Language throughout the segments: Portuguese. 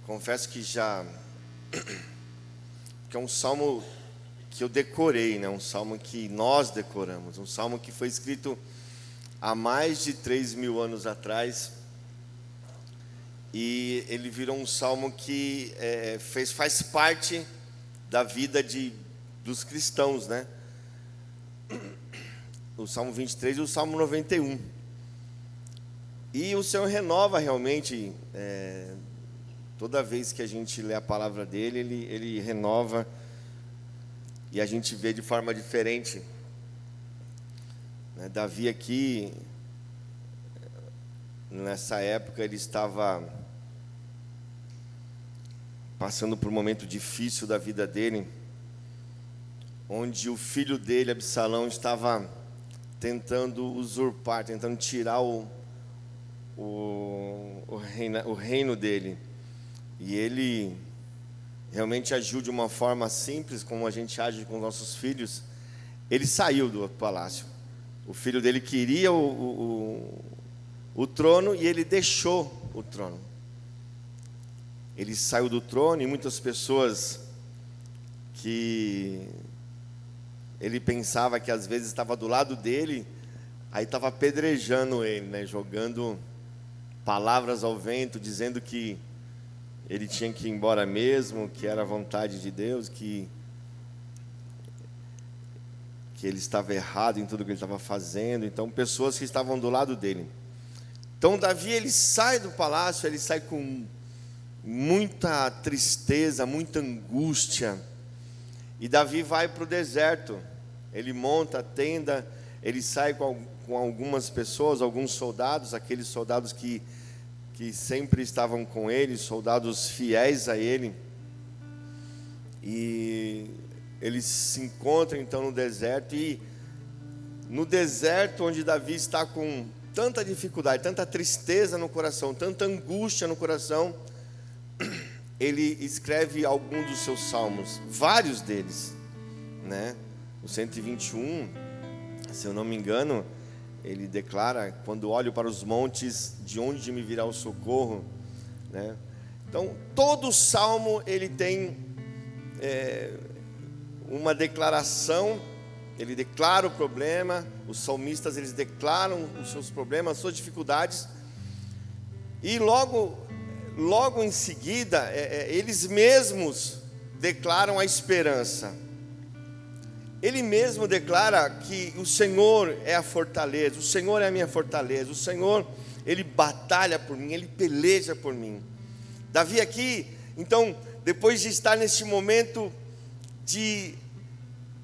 Confesso que que é um salmo que eu decorei, né? Um salmo que nós decoramos, um salmo que foi escrito há mais de 3.000 anos atrás, e ele virou um salmo que faz parte da vida dos cristãos, né? O Salmo 23 e o Salmo 91. E o Senhor renova realmente, toda vez que a gente lê a palavra dele, ele renova, e a gente vê de forma diferente, né? Davi aqui, nessa época, ele estava passando por um momento difícil da vida dele, onde o filho dele, Absalão, estava tentando usurpar, tentando tirar o reino dele. E ele realmente agiu de uma forma simples, como a gente age com nossos filhos. Ele saiu do palácio. O filho dele queria o trono e ele deixou o trono. Ele saiu do trono, e muitas pessoas que ele pensava que às vezes estava do lado dele, aí estava apedrejando ele, né? Jogando palavras ao vento, dizendo que ele tinha que ir embora mesmo, que era a vontade de Deus, que ele estava errado em tudo que ele estava fazendo. Então, pessoas que estavam do lado dele. Então, Davi, ele sai do palácio, ele sai com muita tristeza, muita angústia. E Davi vai para o deserto. Ele monta a tenda, ele sai com algumas pessoas, alguns soldados, aqueles soldados que sempre estavam com ele, soldados fiéis a ele. E eles se encontram então no deserto, e no deserto onde Davi está com tanta dificuldade, tanta tristeza no coração, tanta angústia no coração, ele escreve alguns dos seus salmos, vários deles, né? O 121, se eu não me engano, ele declara: quando olho para os montes, de onde me virá o socorro, né? Então, todo salmo ele tem uma declaração, ele declara o problema. Os salmistas, eles declaram os seus problemas, as suas dificuldades, e logo em seguida, eles mesmos declaram a esperança. Ele mesmo declara que o Senhor é a fortaleza, o Senhor é a minha fortaleza, o Senhor, Ele batalha por mim, Ele peleja por mim. Davi aqui, então, depois de estar nesse momento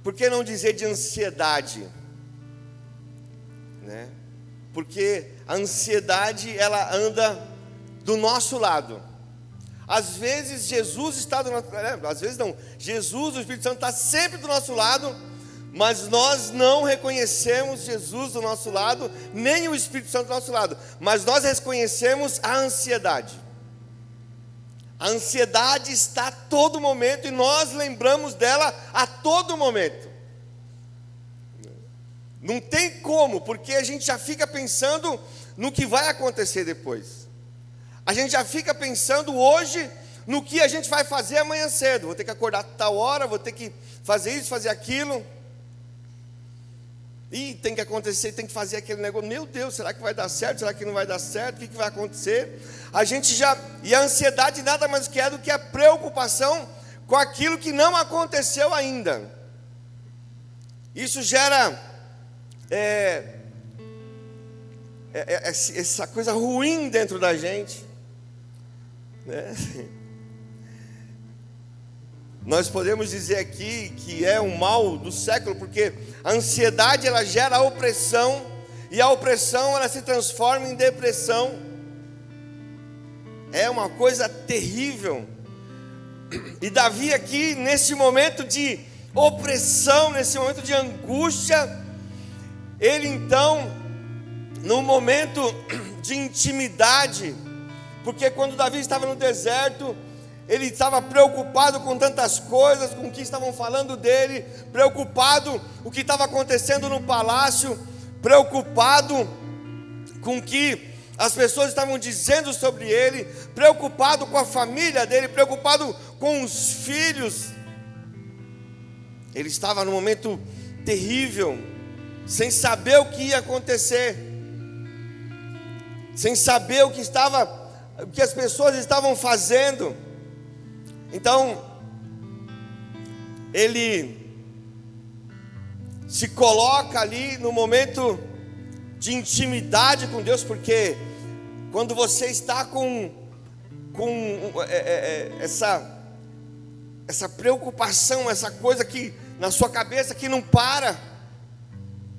por que não dizer de ansiedade, né? Porque a ansiedade, ela anda do nosso lado. Às vezes Jesus está do nosso lado, às vezes não. Jesus, o Espírito Santo, está sempre do nosso lado, mas nós não reconhecemos Jesus do nosso lado, nem o Espírito Santo do nosso lado. Mas nós reconhecemos a ansiedade. A ansiedade está a todo momento, e nós lembramos dela a todo momento. Não tem como, porque a gente já fica pensando no que vai acontecer depois. A gente já fica pensando hoje no que a gente vai fazer amanhã cedo. Vou ter que acordar tal hora, vou ter que fazer isso, fazer aquilo. E tem que acontecer, tem que fazer aquele negócio. Meu Deus, será que vai dar certo? Será que não vai dar certo? O que vai acontecer? E a ansiedade nada mais que é do que a preocupação com aquilo que não aconteceu ainda. Isso gera essa coisa ruim dentro da gente, né? Nós podemos dizer aqui que é um mal do século, porque a ansiedade, ela gera opressão, e a opressão, ela se transforma em depressão. É uma coisa terrível. E Davi aqui, nesse momento de opressão, nesse momento de angústia, ele então, no momento de intimidade, porque quando Davi estava no deserto, ele estava preocupado com tantas coisas, com o que estavam falando dele, preocupado com o que estava acontecendo no palácio, preocupado com que as pessoas estavam dizendo sobre ele, preocupado com a família dele, preocupado com os filhos. Ele estava num momento terrível, sem saber o que ia acontecer, sem saber o que as pessoas estavam fazendo. Então, ele se coloca ali no momento de intimidade com Deus, porque quando você está com essa preocupação, essa coisa que na sua cabeça que não para,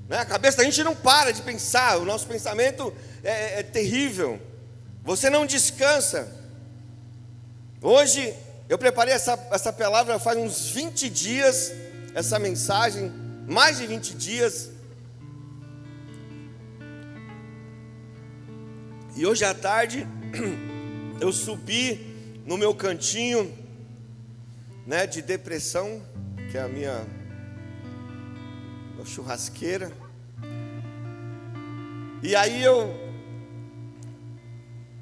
né? A cabeça da gente não para de pensar, o nosso pensamento é terrível, você não descansa. Hoje eu preparei essa palavra faz uns 20 dias, essa mensagem, mais de 20 dias. E hoje à tarde eu subi no meu cantinho, né, de depressão, que é a minha churrasqueira. E aí eu,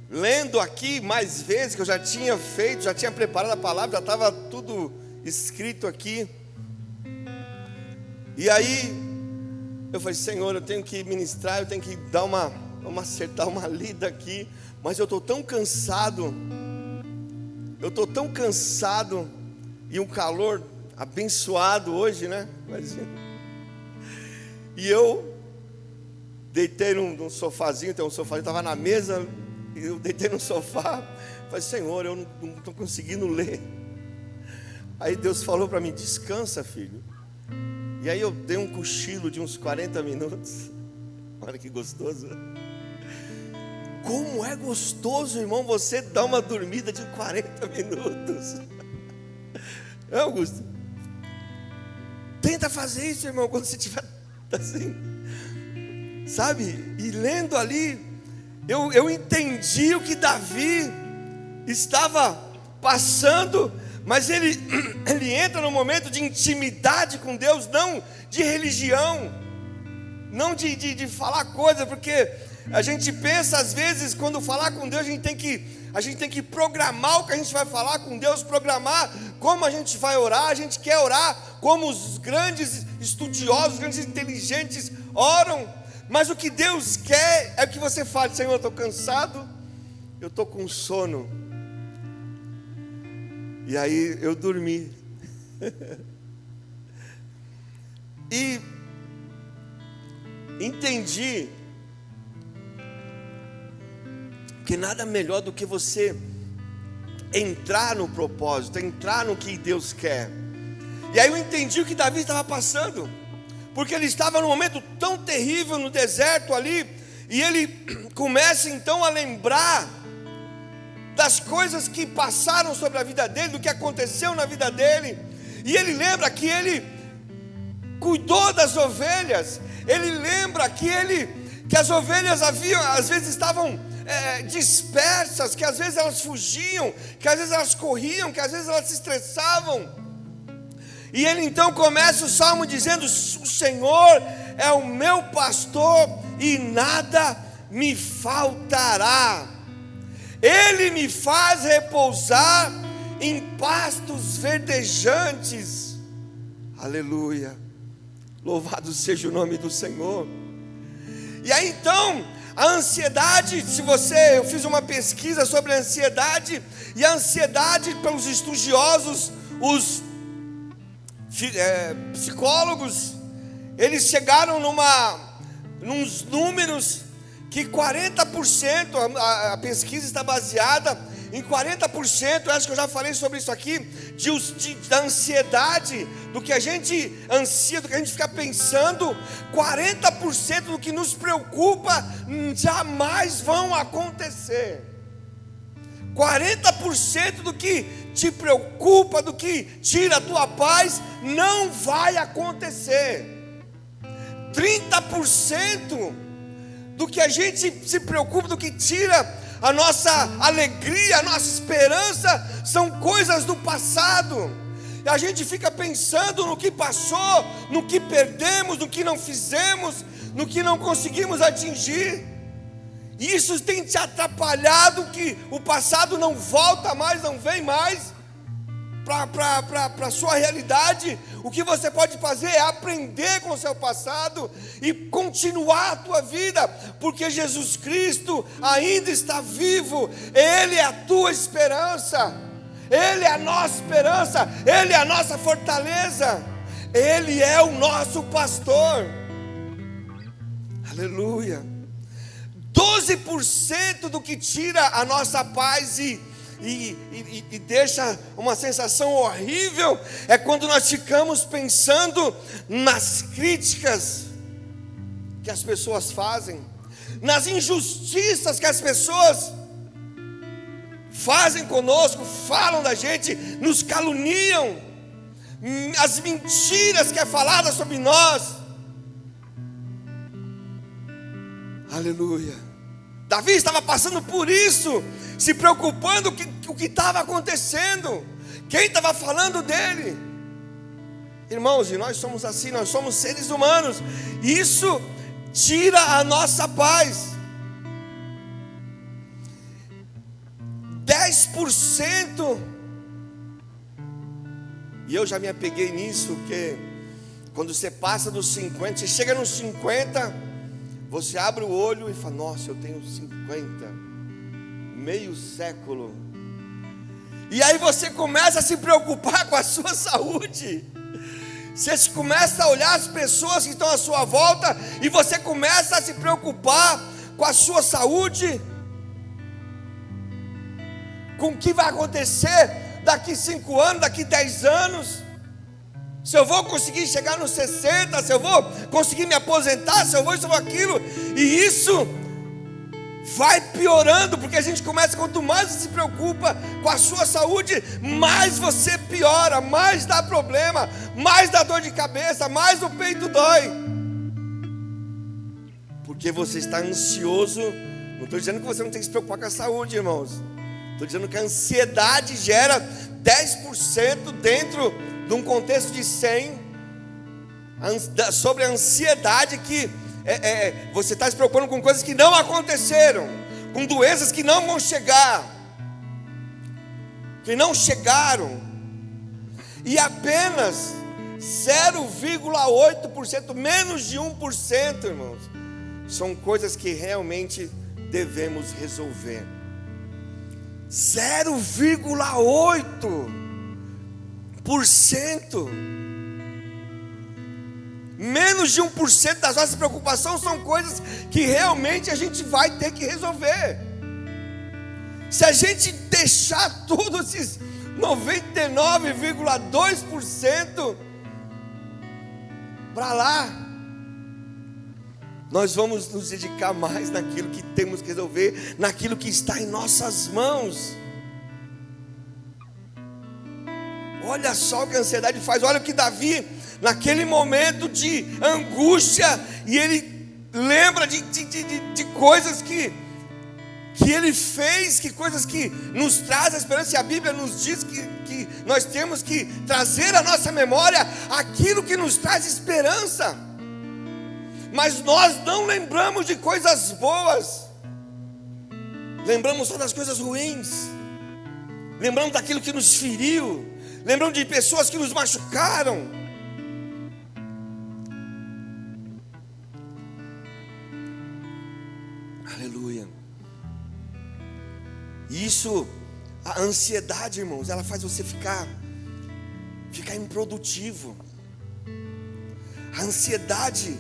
lendo aqui mais vezes, que eu já tinha feito, já tinha preparado a palavra, já estava tudo escrito aqui. E aí eu falei: Senhor, eu tenho que ministrar, eu tenho que dar vamos acertar uma lida aqui, mas eu estou tão cansado, e um calor abençoado hoje, né? Imagina. E eu deitei num sofazinho, tem um sofazinho, estava na mesa, e eu deitei no sofá, falei: Senhor, eu não estou conseguindo ler. Aí Deus falou para mim: descansa, filho. E aí eu dei um cochilo de uns 40 minutos, olha que gostoso. Como é gostoso, irmão, você dar uma dormida de 40 minutos. É, Augusto? Tenta fazer isso, irmão, quando você estiver assim, sabe? E lendo ali, eu entendi o que Davi estava passando, mas ele entra num momento de intimidade com Deus, não de religião, não de falar coisa, porque a gente pensa às vezes, quando falar com Deus, a gente tem que programar o que a gente vai falar com Deus, programar como a gente vai orar. A gente quer orar como os grandes estudiosos, os grandes inteligentes oram, mas o que Deus quer é que você fale: Senhor, eu estou cansado, eu estou com sono. E aí eu dormi. E entendi que nada melhor do que você entrar no propósito, entrar no que Deus quer. E aí eu entendi o que Davi estava passando, porque ele estava num momento tão terrível no deserto ali, e ele começa então a lembrar das coisas que passaram sobre a vida dele, do que aconteceu na vida dele, e ele lembra que ele cuidou das ovelhas, ele lembra que as ovelhas às vezes estavam dispersas, que às vezes elas fugiam, que às vezes elas corriam, que às vezes elas se estressavam. E ele então começa o salmo dizendo: o Senhor é o meu pastor e nada me faltará. Ele me faz repousar em pastos verdejantes. Aleluia, louvado seja o nome do Senhor. E aí então, a ansiedade, eu fiz uma pesquisa sobre a ansiedade, e a ansiedade, pelos estudiosos, os psicólogos, eles chegaram nos números que 40%, a pesquisa está baseada em 40%, acho que eu já falei sobre isso aqui, da ansiedade, do que a gente ansia, do que a gente fica pensando, 40% do que nos preocupa jamais vão acontecer. 40% do que te preocupa, do que tira a tua paz, não vai acontecer. 30% do que a gente se preocupa, do que tira a nossa alegria, a nossa esperança, são coisas do passado. E a gente fica pensando no que passou, no que perdemos, no que não fizemos, no que não conseguimos atingir. e isso tem te atrapalhado, que o passado não volta mais, não vem mais para a sua realidade. O que você pode fazer é aprender com o seu passado e continuar a tua vida, porque Jesus Cristo ainda está vivo. Ele é a tua esperança, Ele é a nossa esperança, Ele é a nossa fortaleza, Ele é o nosso pastor. Aleluia. 12% do que tira a nossa paz e deixa uma sensação horrível é quando nós ficamos pensando nas críticas que as pessoas fazem, nas injustiças que as pessoas fazem conosco, falam da gente, nos caluniam, as mentiras que é falada sobre nós. Aleluia. Davi estava passando por isso, se preocupando com o que estava acontecendo, quem estava falando dele. Irmãos, e nós somos assim, nós somos seres humanos. Isso tira a nossa paz. 10%, e eu já me apeguei nisso, porque quando você passa dos 50, você chega nos 50, você abre o olho e fala: nossa, eu tenho 50, meio século. E aí você começa a se preocupar com a sua saúde. Você começa a olhar as pessoas que estão à sua volta e você começa a se preocupar com a sua saúde, com o que vai acontecer daqui 5 anos, daqui 10 anos. Se eu vou conseguir chegar nos 60, se eu vou conseguir me aposentar, se eu vou isso ou aquilo. E isso vai piorando, porque a gente começa, quanto mais você se preocupa com a sua saúde, mais você piora, mais dá problema, mais dá dor de cabeça, mais o peito dói, porque você está ansioso. Não estou dizendo que você não tem que se preocupar com a saúde, irmãos. Estou dizendo que a ansiedade gera 10% dentro de um contexto de 100, sobre a ansiedade, que você está se preocupando com coisas que não aconteceram, com doenças que não vão chegar, que não chegaram, e apenas 0,8%, menos de 1%, irmãos, são coisas que realmente devemos resolver. 0,8%, menos de 1% das nossas preocupações são coisas que realmente a gente vai ter que resolver. Se a gente deixar todos esses 99,2% para lá, nós vamos nos dedicar mais naquilo que temos que resolver, naquilo que está em nossas mãos. Olha só o que a ansiedade faz. Olha o que Davi, naquele momento de angústia, e ele lembra de coisas que ele fez, que coisas que nos traz a esperança. E a Bíblia nos diz que nós temos que trazer à nossa memória aquilo que nos traz esperança. Mas nós não lembramos de coisas boas, lembramos só das coisas ruins, lembramos daquilo que nos feriu, lembramos de pessoas que nos machucaram. Aleluia. Isso, a ansiedade, irmãos, ela faz você ficar improdutivo. A ansiedade,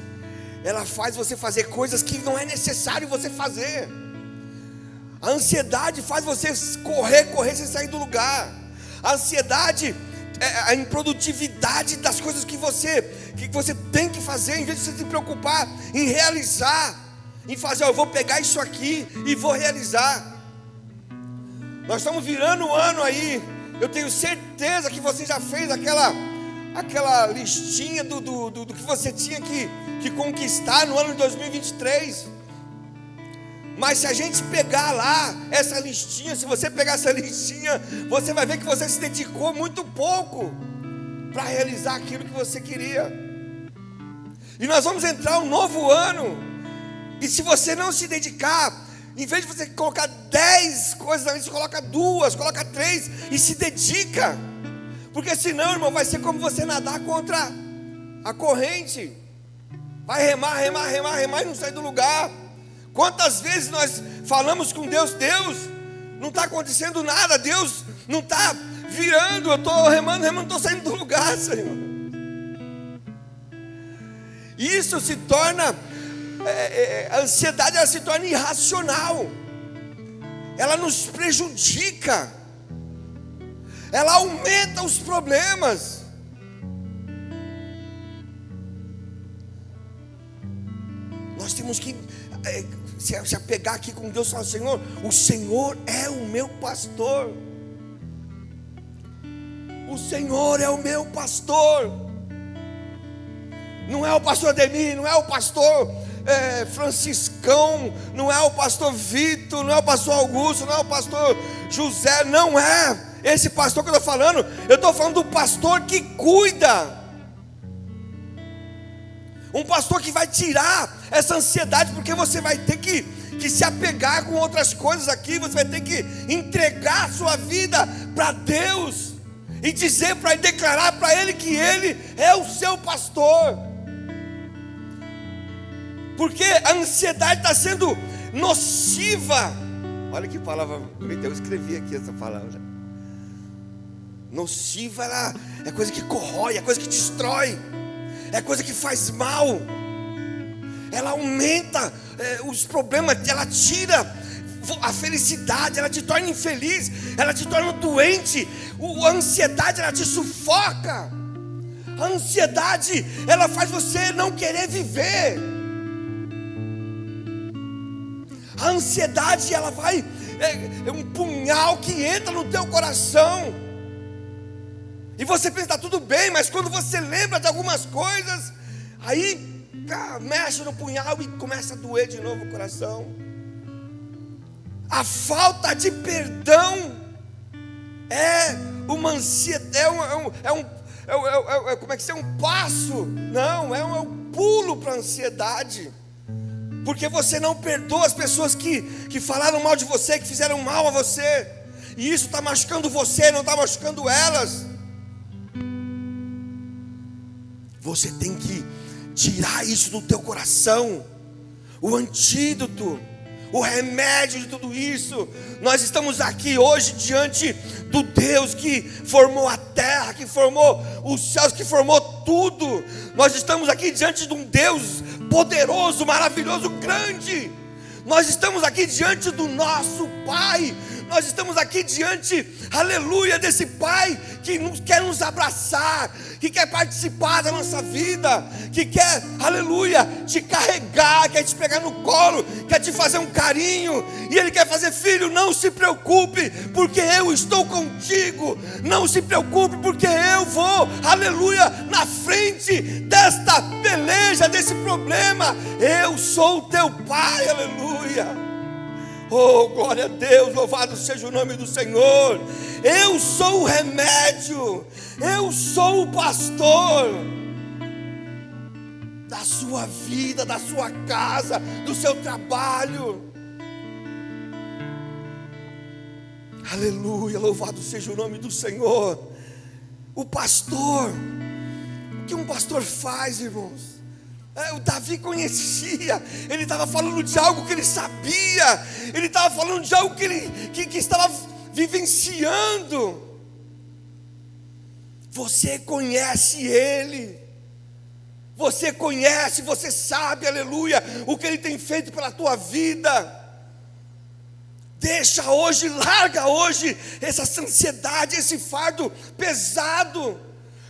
ela faz você fazer coisas que não é necessário você fazer. A ansiedade faz você correr sem sair do lugar. A ansiedade é a improdutividade das coisas que você tem que fazer, em vez de você se preocupar em realizar, em fazer: eu vou pegar isso aqui e vou realizar. Nós estamos virando o ano aí. Eu tenho certeza que você já fez aquela listinha do que você tinha que conquistar no ano de 2023. Mas se a gente pegar lá essa listinha, se você pegar essa listinha, você vai ver que você se dedicou muito pouco para realizar aquilo que você queria. E nós vamos entrar um novo ano, e se você não se dedicar, Em vez de você colocar 10 coisas na lista, você coloca 2, coloca 3 e se dedica. Porque senão, irmão, vai ser como você nadar contra a corrente. Vai remar e não sai do lugar. Quantas vezes nós falamos com Deus, Deus, não está acontecendo nada, Deus não está virando, eu estou remando, não estou saindo do lugar, Senhor. Isso se torna, a ansiedade ela se torna irracional, ela nos prejudica, ela aumenta os problemas. Nós temos que se apegar aqui com Deus e falar: Senhor, o Senhor é o meu pastor. O Senhor é o meu pastor. Não é o pastor Ademir, não é o pastor Franciscão, não é o pastor Vitor, não é o pastor Augusto, não é o pastor José, não é esse pastor que eu estou falando. Eu estou falando do pastor que cuida. Um pastor que vai tirar essa ansiedade, porque você vai ter que se apegar com outras coisas aqui. Você vai ter que entregar a sua vida para Deus e dizer para Ele, declarar para Ele que Ele é o seu pastor. Porque a ansiedade está sendo nociva. Olha que palavra bonita, eu escrevi aqui essa palavra. Nociva é coisa que corrói, é coisa que destrói, é coisa que faz mal. Ela aumenta os problemas, ela tira a felicidade, ela te torna infeliz, ela te torna doente. A ansiedade, ela te sufoca. A ansiedade, ela faz você não querer viver. A ansiedade, ela vai, é um punhal que entra no teu coração. E você pensa, está tudo bem, mas quando você lembra de algumas coisas, aí mexe no punhal e começa a doer de novo o coração. A falta de perdão é uma ansiedade, como é que é um passo? Não, é um pulo para a ansiedade. Porque você não perdoa as pessoas que falaram mal de você, que fizeram mal a você, e isso está machucando você, não está machucando elas. Você tem que tirar isso do teu coração. O antídoto, o remédio de tudo isso. Nós estamos aqui hoje diante do Deus que formou a terra, que formou os céus, que formou tudo. Nós estamos aqui diante de um Deus poderoso, maravilhoso, grande. Nós estamos aqui diante do nosso Pai. Nós estamos aqui diante, aleluia, desse Pai que quer nos abraçar, que quer participar da nossa vida, que quer, aleluia, te carregar, quer te pegar no colo, quer te fazer um carinho. E Ele quer fazer: filho, não se preocupe, porque eu estou contigo. Não se preocupe, porque eu vou, aleluia, na frente desta peleja, desse problema. Eu sou o teu Pai, aleluia. Oh, glória a Deus, louvado seja o nome do Senhor. Eu sou o remédio, eu sou o pastor da sua vida, da sua casa, do seu trabalho. Aleluia, louvado seja o nome do Senhor. O pastor, o que um pastor faz, irmãos? O Davi conhecia, ele estava falando de algo que ele sabia, ele estava falando de algo que ele estava vivenciando. Você conhece ele, você conhece, você sabe, aleluia, o que ele tem feito pela tua vida. Deixa hoje, larga hoje essa ansiedade, esse fardo pesado.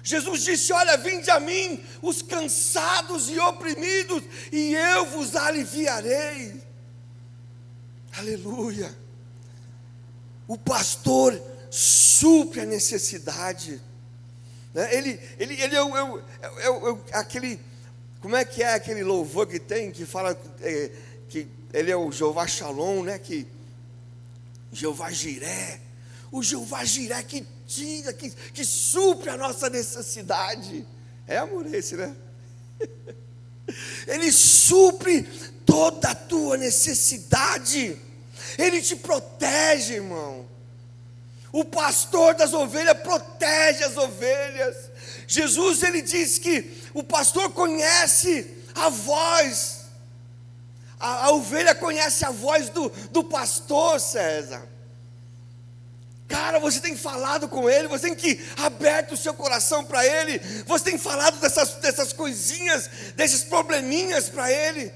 Jesus disse: olha, vinde a mim os cansados e oprimidos, e eu vos aliviarei. Aleluia. O pastor supre a necessidade, né? Ele é aquele, como é que é aquele louvor que tem, que fala que ele é o Jeová Shalom, né? Que Jeová Jiré, o Jeová Jiré que tira, que supre a nossa necessidade. É, amor, esse, né? Ele supre toda a tua necessidade. Ele te protege, irmão. O pastor das ovelhas protege as ovelhas. Jesus, ele diz que o pastor conhece a voz, a ovelha conhece a voz do pastor, César. Cara, você tem falado com ele, você tem que aberto o seu coração para ele, você tem falado dessas coisinhas, desses probleminhas para ele.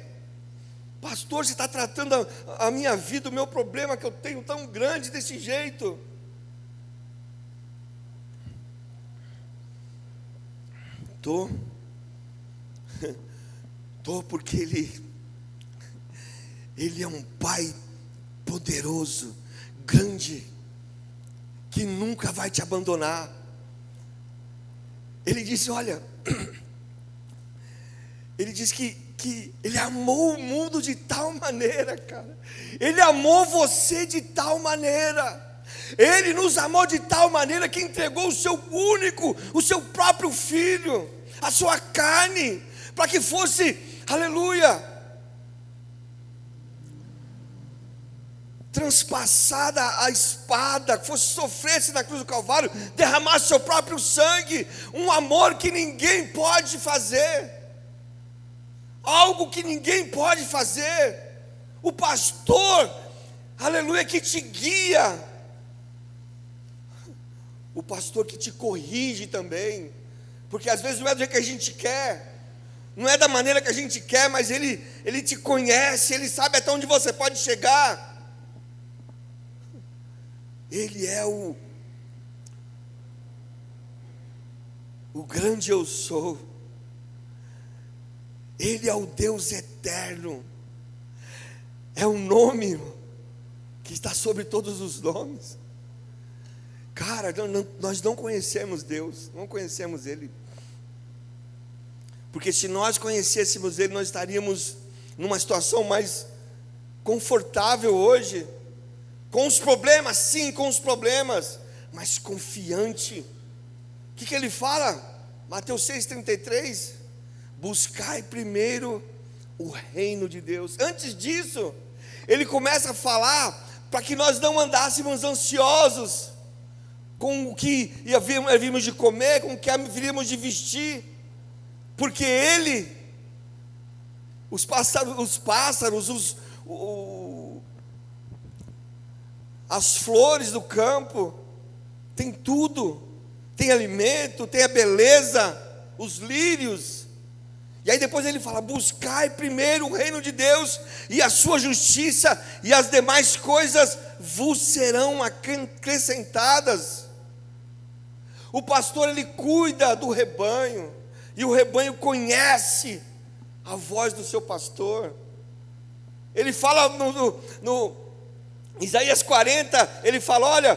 Pastor, você está tratando a minha vida, o meu problema que eu tenho tão grande desse jeito. Tô porque ele é um pai poderoso, grande, que nunca vai te abandonar. Ele disse, olha, ele diz que ele amou o mundo de tal maneira, cara. Ele amou você de tal maneira. Ele nos amou de tal maneira que entregou o seu único, o seu próprio filho, a sua carne, para que fosse, aleluia, transpassada a espada, que fosse sofresse na cruz do Calvário, derramasse seu próprio sangue, um amor que ninguém pode fazer, algo que ninguém pode fazer. O pastor, aleluia, que te guia, o pastor que te corrige também, porque às vezes não é do jeito que a gente quer, não é da maneira que a gente quer, mas ele te conhece, ele sabe até onde você pode chegar. Ele é o grande eu sou. Ele é o Deus eterno. É um nome que está sobre todos os nomes. Cara, nós não conhecemos Deus, não conhecemos Ele. Porque se nós conhecêssemos Ele, nós estaríamos numa situação mais confortável hoje. Com os problemas, sim, com os problemas, mas confiante. O que ele fala? Mateus 6,33: buscai primeiro o reino de Deus. Antes disso, ele começa a falar para que nós não andássemos ansiosos com o que havíamos de comer, com o que havíamos de vestir, porque ele, os pássaros, as flores do campo, tem tudo, tem alimento, tem a beleza, os lírios. E aí depois ele fala: buscai primeiro o reino de Deus e a sua justiça, e as demais coisas vos serão acrescentadas. O pastor, ele cuida do rebanho, e o rebanho conhece a voz do seu pastor. Ele fala no Isaías 40, ele fala: olha,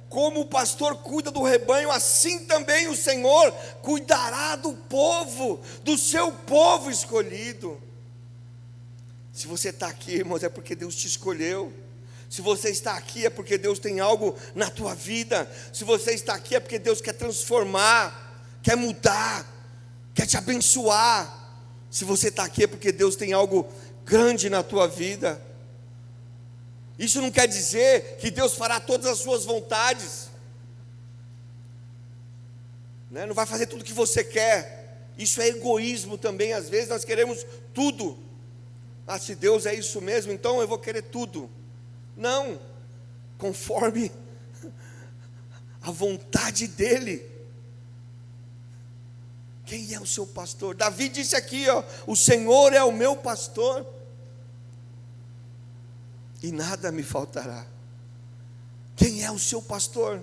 como o pastor cuida do rebanho, assim também o Senhor cuidará do povo, do seu povo escolhido. Se você está aqui, irmãos, é porque Deus te escolheu. Se você está aqui, é porque Deus tem algo na tua vida. Se você está aqui, é porque Deus quer transformar, quer mudar, quer te abençoar. Se você está aqui, é porque Deus tem algo grande na tua vida. Isso não quer dizer que Deus fará todas as suas vontades, né? Não vai fazer tudo o que você quer. Isso é egoísmo também. Às vezes nós queremos tudo. Se Deus é isso mesmo, então eu vou querer tudo. Não, conforme a vontade dEle. Quem é o seu pastor? Davi disse aqui, ó: o Senhor é o meu pastor, e nada me faltará. Quem é o seu pastor?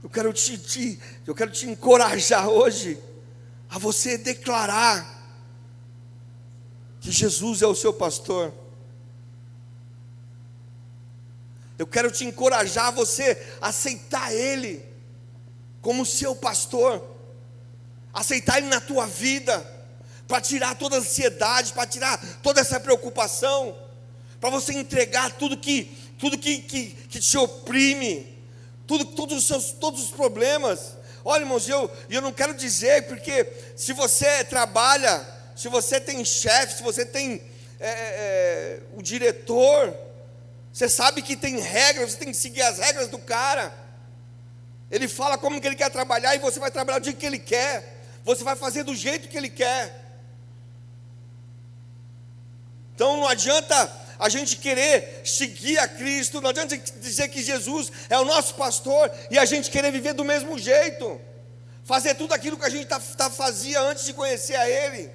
Eu quero te encorajar hoje a você declarar que Jesus é o seu pastor. Eu quero te encorajar a você aceitar Ele como seu pastor, aceitar Ele na tua vida, para tirar toda a ansiedade, para tirar toda essa preocupação, para você entregar tudo que te oprime, todos os problemas. Olha, irmãos, eu não quero dizer, porque se você trabalha, se você tem chefe, se você tem o diretor, você sabe que tem regras, você tem que seguir as regras do cara. Ele fala como que ele quer trabalhar e você vai trabalhar do jeito que ele quer. Você vai fazer do jeito que ele quer. Então não adianta a gente querer seguir a Cristo, não adianta dizer que Jesus é o nosso pastor e a gente querer viver do mesmo jeito, fazer tudo aquilo que a gente fazia antes de conhecer a Ele.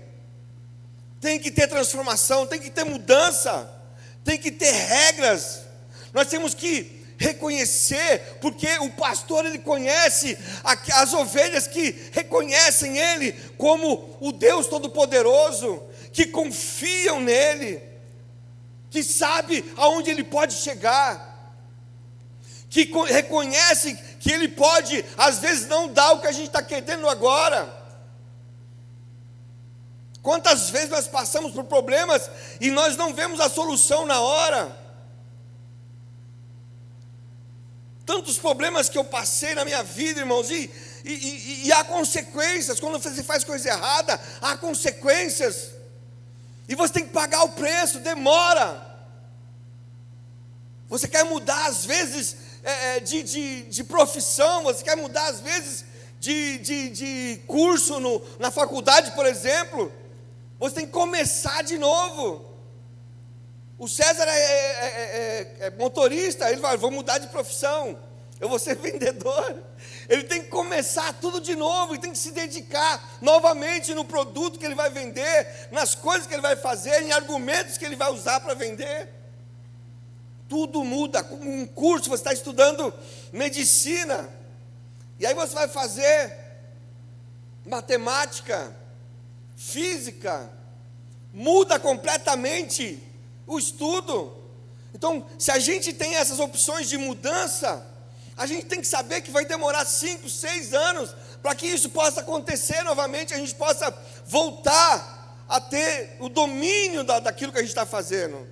Tem que ter transformação, tem que ter mudança, tem que ter regras. Nós temos que reconhecer, porque o pastor, ele conhece as ovelhas que reconhecem Ele como o Deus Todo-Poderoso, que confiam nele, que sabe aonde Ele pode chegar, que reconhece que Ele pode, às vezes, não dar o que a gente está querendo agora. Quantas vezes nós passamos por problemas e nós não vemos a solução na hora? Tantos problemas que eu passei na minha vida, irmãos, e há consequências. Quando você faz coisa errada, há consequências, e você tem que pagar o preço, demora. Você quer mudar às vezes de profissão, você quer mudar às vezes de curso na faculdade, por exemplo. Você tem que começar de novo. O César é motorista, ele vai, vou mudar de profissão, eu vou ser vendedor. Ele tem que começar tudo de novo, e tem que se dedicar novamente no produto que ele vai vender, nas coisas que ele vai fazer, em argumentos que ele vai usar para vender. Tudo muda. Um curso, você está estudando medicina, e aí você vai fazer matemática, física, muda completamente o estudo. Então, se a gente tem essas opções de mudança, a gente tem que saber que vai demorar 5, 6 anos para que isso possa acontecer novamente, a gente possa voltar a ter o domínio daquilo que a gente está fazendo.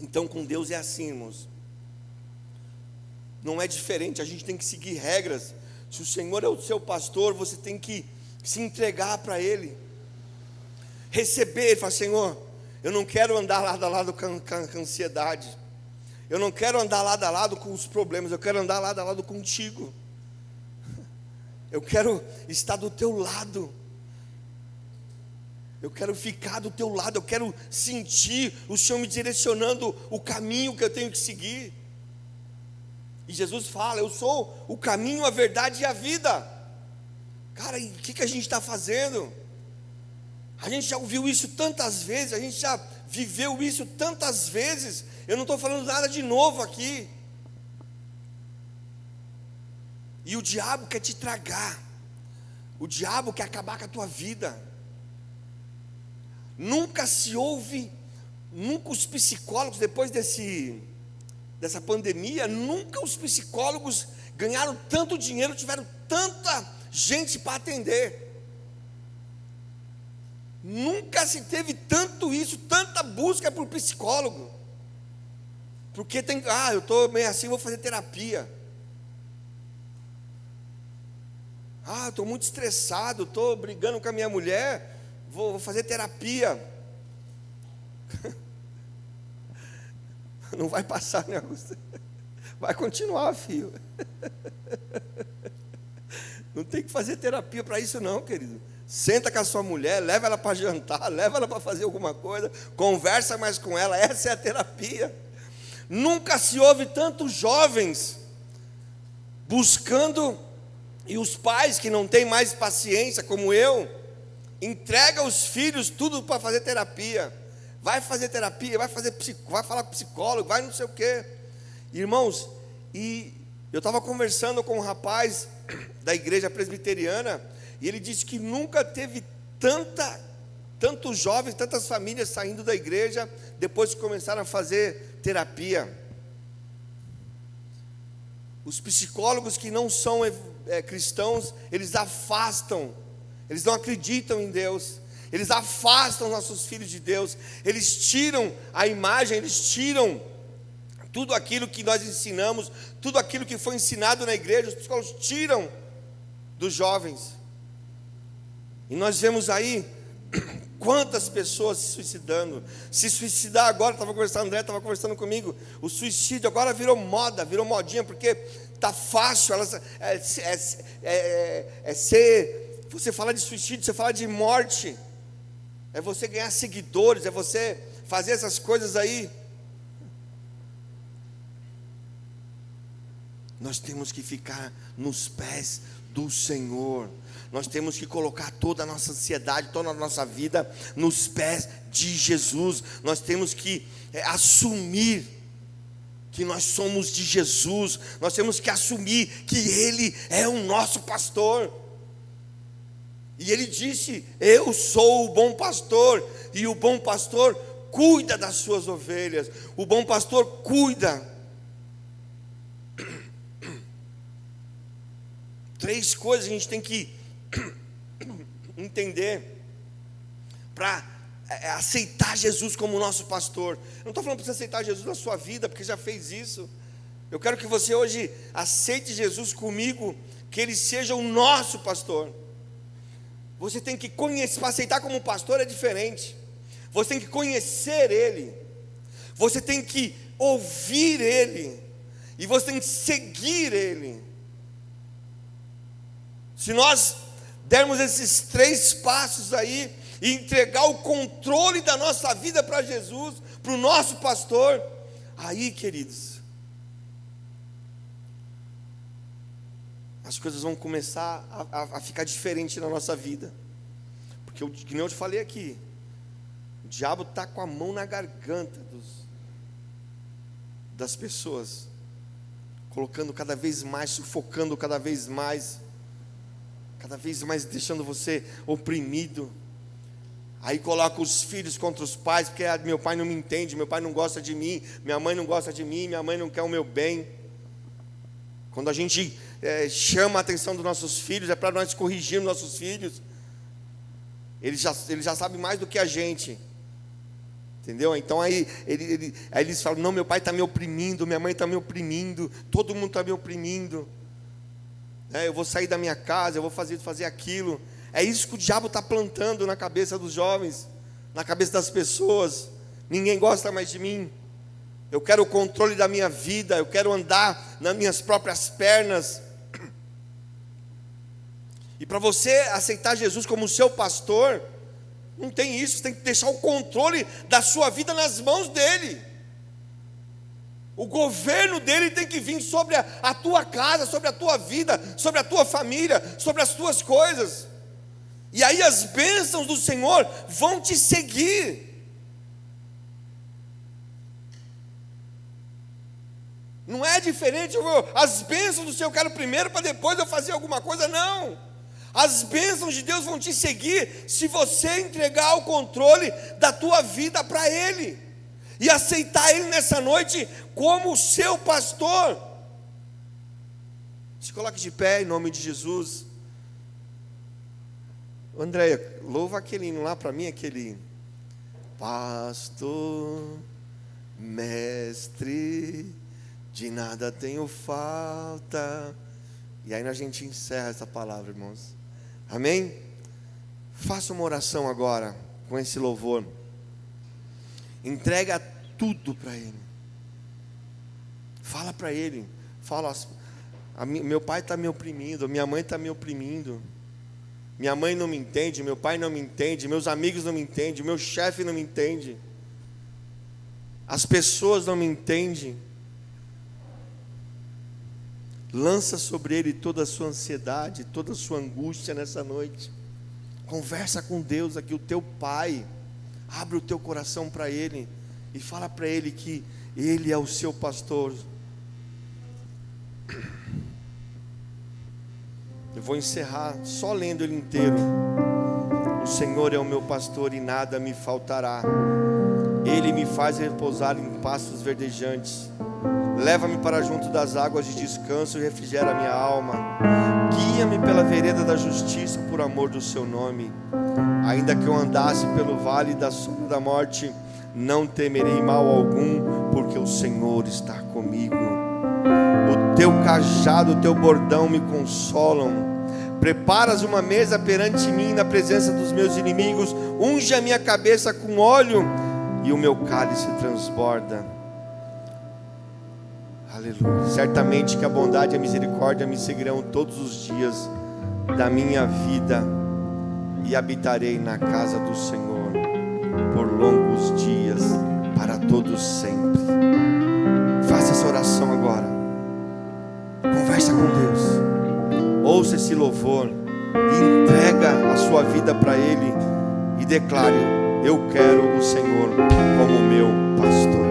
Então, com Deus é assim, irmãos. Não é diferente, a gente tem que seguir regras. Se o Senhor é o seu pastor, você tem que se entregar para Ele, receber. Ele fala: Senhor, eu não quero andar lado a lado com a ansiedade, eu não quero andar lado a lado com os problemas, eu quero andar lado a lado contigo. Eu quero estar do teu lado, eu quero ficar do teu lado, eu quero sentir o Senhor me direcionando o caminho que eu tenho que seguir. E Jesus fala: eu sou o caminho, a verdade e a vida. Cara, e o que a gente está fazendo? A gente já ouviu isso tantas vezes, a gente já viveu isso tantas vezes. Eu não estou falando nada de novo aqui. E o diabo quer te tragar, o diabo quer acabar com a tua vida. Nunca os psicólogos, depois dessa pandemia, nunca os psicólogos ganharam tanto dinheiro, tiveram tanta gente para atender. Nunca se teve tanto isso, tanta busca por psicólogo. Porque eu estou meio assim, vou fazer terapia. Estou muito estressado, estou brigando com a minha mulher, vou fazer terapia. Não vai passar, né, Augusto? Vai continuar, filho. Não tem que fazer terapia para isso não, querido. Senta com a sua mulher, leva ela para jantar, leva ela para fazer alguma coisa, conversa mais com ela, essa é a terapia. Nunca se ouve tantos jovens buscando, e os pais que não têm mais paciência, como eu, entrega os filhos tudo para fazer terapia. Vai fazer terapia, vai falar com psicólogo, vai não sei o quê. Irmãos, e eu estava conversando com um rapaz da igreja presbiteriana, e ele disse que nunca teve tantos jovens, tantas famílias saindo da igreja depois que começaram a fazer terapia. Os psicólogos que não são cristãos, eles afastam, eles não acreditam em Deus, eles afastam nossos filhos de Deus, eles tiram a imagem, eles tiram tudo aquilo que nós ensinamos, tudo aquilo que foi ensinado na igreja, os psicólogos tiram dos jovens. E nós vemos aí quantas pessoas se suicidando. Se suicidar agora, André estava conversando comigo, o suicídio agora virou moda, virou modinha, porque está fácil. Você fala de suicídio, você fala de morte, é você ganhar seguidores, é você fazer essas coisas aí. Nós temos que ficar nos pés do Senhor. Nós temos que colocar toda a nossa ansiedade, toda a nossa vida nos pés de Jesus. Nós temos que assumir que nós somos de Jesus. Nós temos que assumir que Ele é o nosso pastor. E Ele disse: eu sou o bom pastor, e o bom pastor cuida das suas ovelhas. O bom pastor cuida. 3 coisas a gente tem que entender para aceitar Jesus como nosso pastor. Eu não estou falando para você aceitar Jesus na sua vida, porque já fez isso. Eu quero que você hoje aceite Jesus comigo, que Ele seja o nosso pastor. Você tem que conhecer, para aceitar como pastor é diferente. Você tem que conhecer Ele, você tem que ouvir Ele, e você tem que seguir Ele. Se nós dermos esses 3 passos aí e entregar o controle da nossa vida para Jesus, para o nosso pastor, aí, queridos, as coisas vão começar a ficar diferente na nossa vida. Porque, que nem eu te falei aqui, o diabo está com a mão na garganta das pessoas, colocando cada vez mais, sufocando cada vez mais deixando você oprimido. Aí coloca os filhos contra os pais, porque meu pai não me entende, meu pai não gosta de mim, minha mãe não gosta de mim, minha mãe não quer o meu bem. Quando a gente chama a atenção dos nossos filhos, é para nós corrigirmos nossos filhos. Eles já sabem mais do que a gente, entendeu? Então aí eles falam: não, meu pai está me oprimindo, minha mãe está me oprimindo, todo mundo está me oprimindo. Eu vou sair da minha casa, eu vou fazer aquilo. É isso que o diabo está plantando na cabeça dos jovens, na cabeça das pessoas. Ninguém gosta mais de mim. Eu quero o controle da minha vida, eu quero andar nas minhas próprias pernas. E para você aceitar Jesus como seu pastor, não tem isso. Você tem que deixar o controle da sua vida nas mãos dele. O governo dele tem que vir sobre a tua casa, sobre a tua vida, sobre a tua família, sobre as tuas coisas. E aí as bênçãos do Senhor vão te seguir. Não é diferente, as bênçãos do Senhor eu quero primeiro para depois eu fazer alguma coisa, não. As bênçãos de Deus vão te seguir se você entregar o controle da tua vida para Ele. E aceitar Ele nessa noite como o seu pastor. Se coloque de pé em nome de Jesus. Andréia, louva aquele hino lá para mim, aquele: pastor, mestre, de nada tenho falta. E aí a gente encerra essa palavra, irmãos. Amém? Faça uma oração agora com esse louvor. Entrega tudo para Ele. Fala para Ele. Fala: meu pai está me oprimindo, minha mãe está me oprimindo, minha mãe não me entende, meu pai não me entende, meus amigos não me entendem, meu chefe não me entende, as pessoas não me entendem. Lança sobre Ele toda a sua ansiedade, toda a sua angústia nessa noite. Conversa com Deus aqui, o teu Pai. Abre o teu coração para Ele e fala para Ele que Ele é o seu pastor. Eu vou encerrar só lendo ele inteiro. O Senhor é o meu pastor e nada me faltará. Ele me faz repousar em pastos verdejantes. Leva-me para junto das águas de descanso e refrigera a minha alma. Guia-me pela vereda da justiça por amor do seu nome. Ainda que eu andasse pelo vale da sombra da morte, não temerei mal algum, porque o Senhor está comigo. O teu cajado, o teu bordão me consolam. Preparas uma mesa perante mim na presença dos meus inimigos. Unge a minha cabeça com óleo e o meu cálice transborda. Aleluia. Certamente que a bondade e a misericórdia me seguirão todos os dias da minha vida, e habitarei na casa do Senhor por longos dias, para todos sempre. Faça essa oração agora. Conversa com Deus. Ouça esse louvor e entrega a sua vida para Ele e declare: eu quero o Senhor como meu pastor.